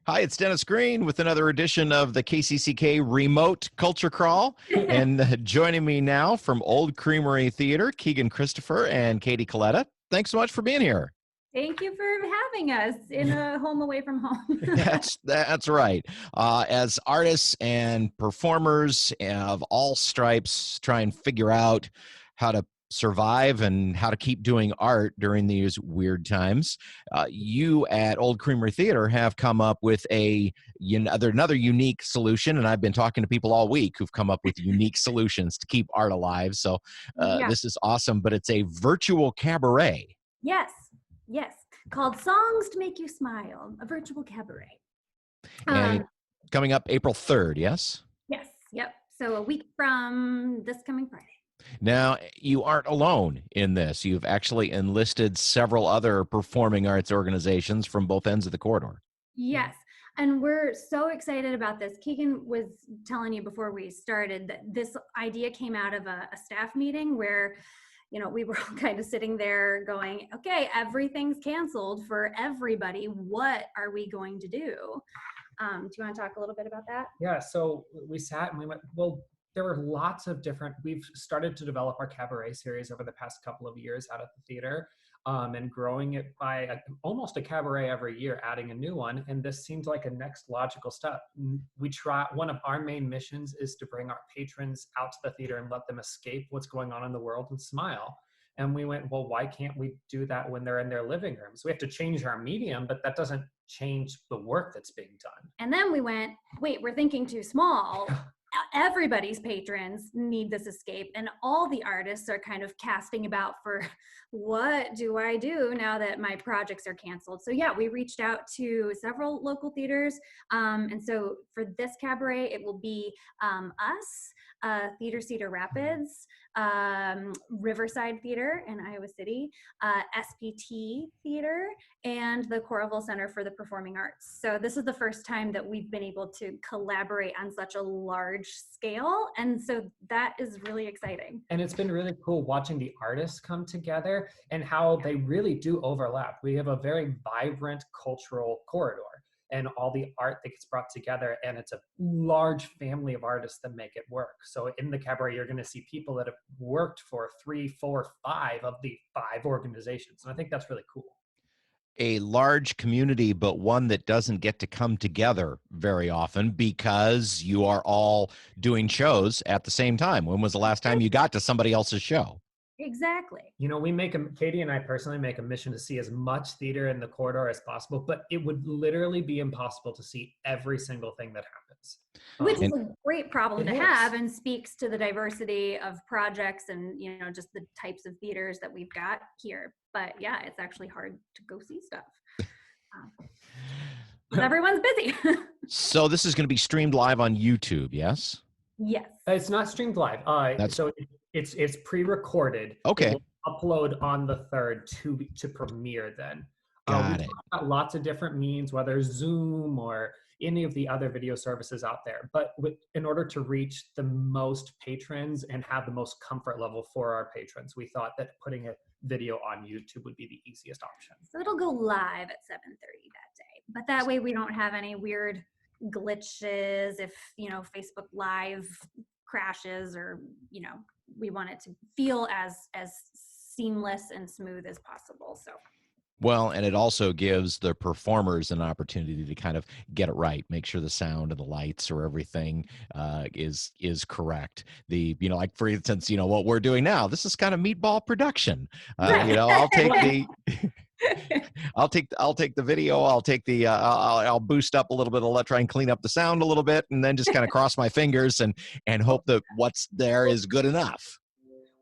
Hi, it's Dennis Green with another edition of the KCCK Remote Culture Crawl. And joining me now from Old Creamery Theatre, Keegan Christopher and Katie Colletta. Thanks so much for being here. Thank you for having us in a home away from home. That's right. As artists and performers of all stripes try and figure out how to survive and how to keep doing art during these weird times, you at Old Creamery Theatre have come up with another unique solution, and I've been talking to people all week who've come up with unique solutions to keep art alive. So This is awesome, but it's a virtual cabaret. Yes, called Songs to Make You Smile, a virtual cabaret. And coming up April 3rd, yes? Yes, yep. So a week from this coming Friday. Now, you aren't alone in this. You've actually enlisted several other performing arts organizations from both ends of the corridor. Yes, and we're so excited about this. Keegan was telling you before we started that this idea came out of a staff meeting where, you know, we were all kind of sitting there going, okay, everything's canceled for everybody. What are we going to do? Do you want to talk a little bit about that? Yeah, so we sat and we went, well, there were lots of we've started to develop our cabaret series over the past couple of years out of the theater, and growing it by almost a cabaret every year, adding a new one. And this seemed like a next logical step. One of our main missions is to bring our patrons out to the theater and let them escape what's going on in the world and smile. And we went, well, why can't we do that when they're in their living rooms? We have to change our medium, but that doesn't change the work that's being done. And then we went, wait, we're thinking too small. Everybody's patrons need this escape, and all the artists are kind of casting about for what do I do now that my projects are canceled. So yeah, we reached out to several local theaters, and so for this cabaret it will be us, Theatre Cedar Rapids, Riverside Theatre in Iowa City, SPT Theatre, and the Coralville Center for the Performing Arts. So this is the first time that we've been able to collaborate on such a large scale, and so that is really exciting. And it's been really cool watching the artists come together and how they really do overlap. We have a very vibrant cultural corridor and all the art that gets brought together, and it's a large family of artists that make it work. So in the cabaret, you're gonna see people that have worked for 3, 4, 5 of the 5 organizations. And I think that's really cool. A large community, but one that doesn't get to come together very often because you are all doing shows at the same time. When was the last time you got to somebody else's show? Exactly. You know, Katie and I personally make a mission to see as much theater in the corridor as possible, but it would literally be impossible to see every single thing that happens. Which is a great problem to have, and speaks to the diversity of projects and, you know, just the types of theaters that we've got here. But yeah, it's actually hard to go see stuff. But everyone's busy. So this is going to be streamed live on YouTube, yes? Yes. It's not streamed live. So it's pre-recorded. Okay. It will upload on the 3rd to premiere then. Got it. Got lots of different means, whether Zoom or any of the other video services out there. But in order to reach the most patrons and have the most comfort level for our patrons, we thought that putting a video on YouTube would be the easiest option. So it'll go live at 7:30 that day. But that way we don't have any weird glitches if, you know, Facebook Live crashes, or, you know, we want it to feel as seamless and smooth as possible. So well, and it also gives the performers an opportunity to kind of get it right, make sure the sound and the lights or everything is correct. You know, like for instance, you know, what we're doing now, this is kind of meatball production. You know, I'll take the video, I'll boost up a little bit, I'll try and clean up the sound a little bit, and then just kind of cross my fingers and hope that what's there is good enough.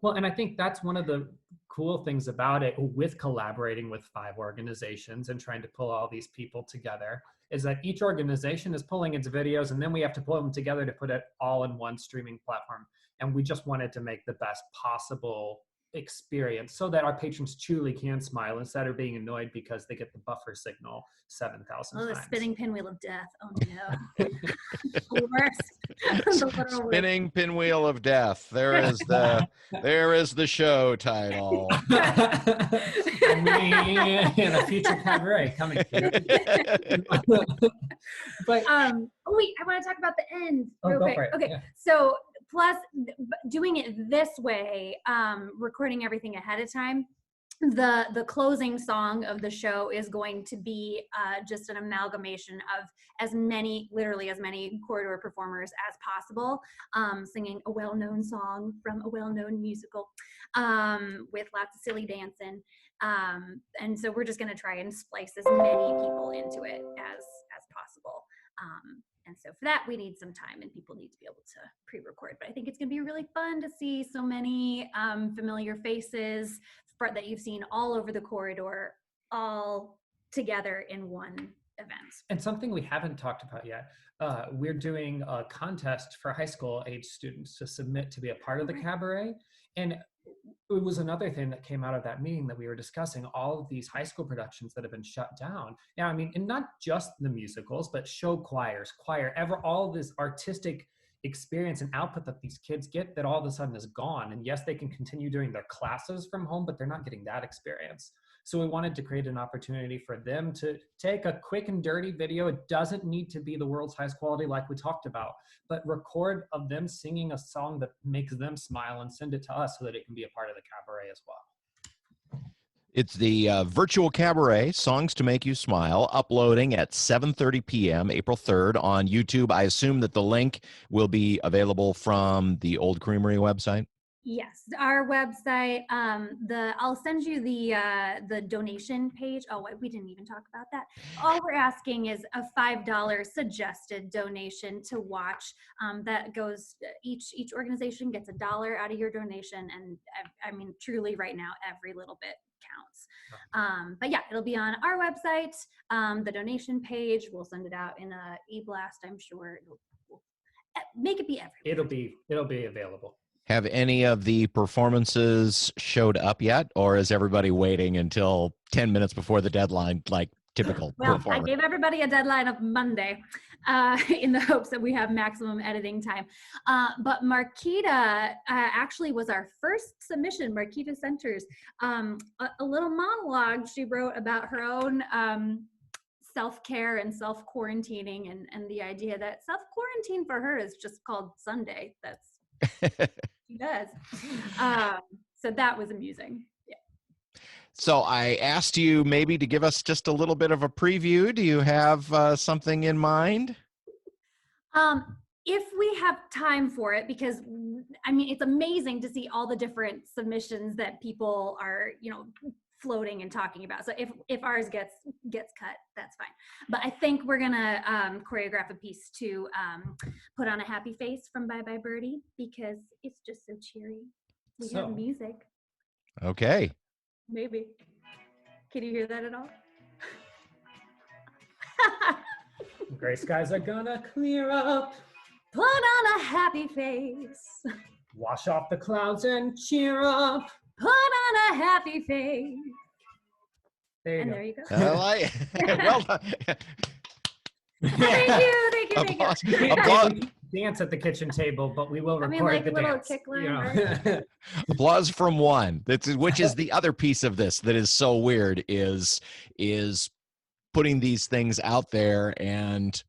Well, and I think that's one of the cool things about it with collaborating with 5 organizations and trying to pull all these people together, is that each organization is pulling its videos, and then we have to pull them together to put it all in one streaming platform. And we just wanted to make the best possible experience so that our patrons truly can smile instead of being annoyed because they get the buffer signal 7,000 times. The spinning pinwheel of death. Oh no. The worst. Spinning pinwheel of death. There is the show title. I mean, a future cabaret coming. But Oh wait, I want to talk about the end real go quick. for it. Okay, Yeah. so plus doing it this way, recording everything ahead of time. The closing song of the show is going to be just an amalgamation of literally as many corridor performers as possible, singing a well-known song from a well-known musical, with lots of silly dancing. And so we're just going to try and splice as many people into it as possible. And so for that, we need some time and people need to be able to pre-record. But I think it's going to be really fun to see so many familiar faces that you've seen all over the corridor, all together in one event. And something we haven't talked about yet, we're doing a contest for high school age students to submit to be a part of the cabaret. And it was another thing that came out of that meeting that we were discussing, all of these high school productions that have been shut down. Now, I mean, and not just the musicals, but show choirs, all this artistic experience and output that these kids get that all of a sudden is gone. And yes, they can continue doing their classes from home, but they're not getting that experience. So we wanted to create an opportunity for them to take a quick and dirty video. It doesn't need to be the world's highest quality like we talked about, but record of them singing a song that makes them smile and send it to us so that it can be a part of the cabaret as well. It's the virtual cabaret, Songs to Make You Smile, uploading at 7:30 p.m. April 3rd on YouTube. I assume that the link will be available from the Old Creamery website? Yes, our website. I'll send you the donation page. Oh, we didn't even talk about that. All we're asking is a $5 suggested donation to watch. That goes, each organization gets $1 out of your donation, and I mean, truly, right now, every little bit counts. But yeah, it'll be on our website. The donation page. We'll send it out in a e-blast. I'm sure. We'll make it be everywhere. It'll be available. Have any of the performances showed up yet, or is everybody waiting until 10 minutes before the deadline, like typical performer? I gave everybody a deadline of Monday in the hopes that we have maximum editing time. But Marquita actually was our first submission, Marquita Centers, a little monologue she wrote about her own self-care and self-quarantining, and the idea that self-quarantine for her is just called Sunday. That's she does. So that was amusing. Yeah. So I asked you maybe to give us just a little bit of a preview. Do you have something in mind? If we have time for it, because I mean, it's amazing to see all the different submissions that people are, floating and talking about. So if ours gets cut, that's fine. But I think we're gonna choreograph a piece to put on a happy face from Bye Bye Birdie, because it's just so cheery. We have music. Okay. Maybe. Can you hear that at all? Gray skies are gonna clear up. Put on a happy face. Wash off the clouds and cheer up. Put on a happy face. There you go. I like it. Well done. Thank you. Applause. Dance at the kitchen table, but we will record the dance. Kick line, right? Applause from one. Which is the other piece of this that is so weird is putting these things out there and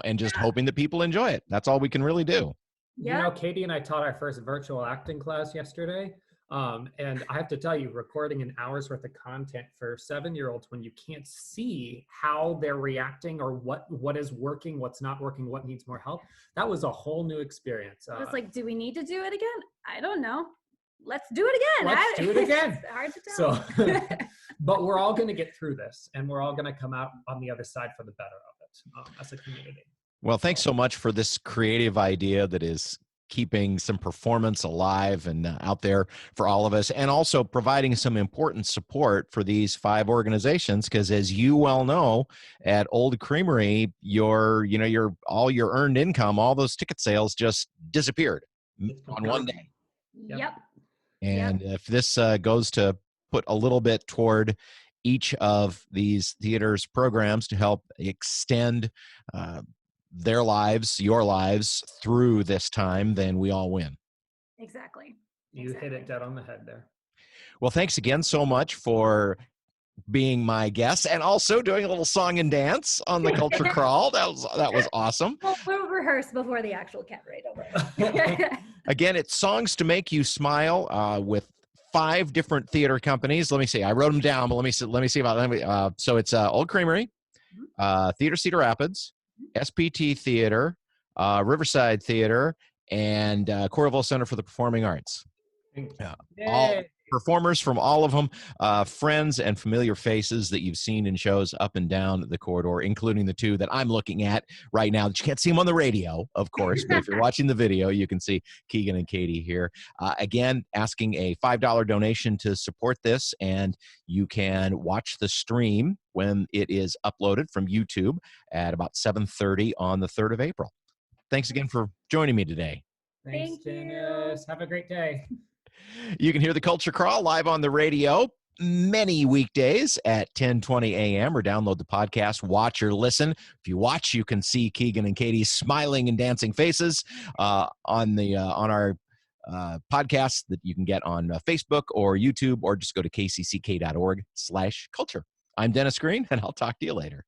and just hoping that people enjoy it. That's all we can really do. Yeah. Katie and I taught our first virtual acting class yesterday. And I have to tell you, recording an hour's worth of content for 7-year-olds when you can't see how they're reacting or what is working, what's not working, what needs more help, that was a whole new experience. It's like, do we need to do it again? I don't know. Let's do it again. Let's do it again. It's hard to tell. So, but we're all going to get through this, and we're all going to come out on the other side for the better of it as a community. Well, thanks so much for this creative idea that is keeping some performance alive and out there for all of us, and also providing some important support for these 5 organizations, because as you well know, at Old Creamery, your all your earned income, all those ticket sales just disappeared on one day. Yep. And if this goes to put a little bit toward each of these theaters' programs to help extend their lives, your lives through this time, then we all win. Exactly. You hit it dead on the head there. Well, thanks again so much for being my guest and also doing a little song and dance on the Culture Crawl. That was awesome. We'll rehearse before the actual cabaret. Don't worry. Again, it's Songs to Make You Smile with 5 different theater companies. Let me see. I wrote them down, but let me see about so it's Old Creamery, Theatre Cedar Rapids, SPT Theatre, Riverside Theatre, and Coralville Center for the Performing Arts. All performers from all of them, friends and familiar faces that you've seen in shows up and down the corridor, including the 2 that I'm looking at right now. That you can't see them on the radio, of course, but if you're watching the video, you can see Keegan and Katie here. Again, asking a $5 donation to support this, and you can watch the stream when it is uploaded from YouTube at about 7:30 on the 3rd of April. Thanks again for joining me today. Thanks, Dennis. Have a great day. You can hear the Culture Crawl live on the radio many weekdays at 10:20 a.m. or download the podcast, watch or listen. If you watch, you can see Keegan and Katie's smiling and dancing faces on our podcast that you can get on Facebook or YouTube, or just go to kcck.org/culture. I'm Dennis Green, and I'll talk to you later.